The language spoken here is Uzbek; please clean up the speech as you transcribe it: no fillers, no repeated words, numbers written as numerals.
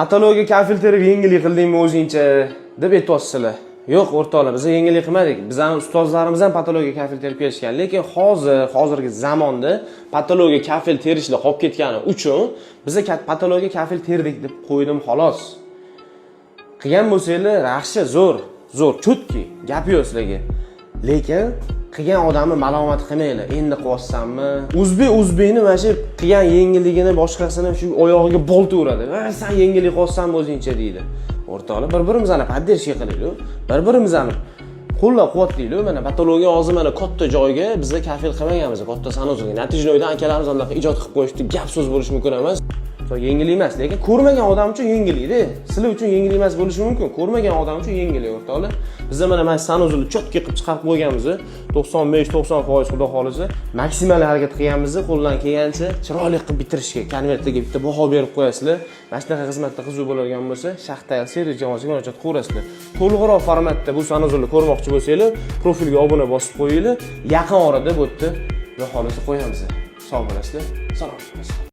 Patologiya kafilterib yengillik qildingmi o'zingcha deb aytyapsizlar. Yo'q, o'rtoqlar, biz yengillik qilmadik. Bizning ustozlarimiz ham patologiya kafil terib kelishgan, lekin hozirgi zamonda patologiya kafil terishlar qolib ketgani uchun biz patologiya kafil terdik deb qo'ydim xolos. Qilgan bo'lsanglar, yaxshi, zo'r, chutki, gap yo'q sizlarga. Lekin qilgan odamni malomat qilmanglar. Endi qilyapsanmi? O'zbekni mana shu qilgan yengilligini boshqasini shu oyog'iga bolta uradi. Va sen yengillik qilyapsanmi o'zingcha deydi. O'rtoqlar, bir-birimizni поддержка qilaylik, bir-birimizni qo'llab-quvvatlaylik. Mana patologiya hozir mana katta joyga bizga kafil qilmaganmiz, katta sanozga. Natijada akalarimiz unaqa ijod qilib qo'yishdi, gap so'z bo'lishi mumkin emas. Yengil emas, lekin ko'rmagan odam uchun yengillikda. Sizlar uchun yengil emas bo'lishi mumkin, ko'rmagan odam uchun yengillik, o'rtoqlar. Bizda mana sanozini chotki qilib chiqarib qo'yganmiz, 95-90% xudo xolisa, maksimal harakat qilganmiz, qo'ldan kelgancha chiroyli qilib bitirishga, konvertga bitta baho berib qo'yasizlar. Mana shunaqa xizmatda qiziq bo'ladigan bo'lsa, Shaxtayl servis jamoasiga murojaat qilasizlar. To'liqroq formatda bu sanozini ko'rmoqchi bo'lsangiz, profilga obuna bosib qo'yinglar. Yaqin orada bu yerda xudo xolisa qo'yamiz. Sog' bo'lasizlar. Salom.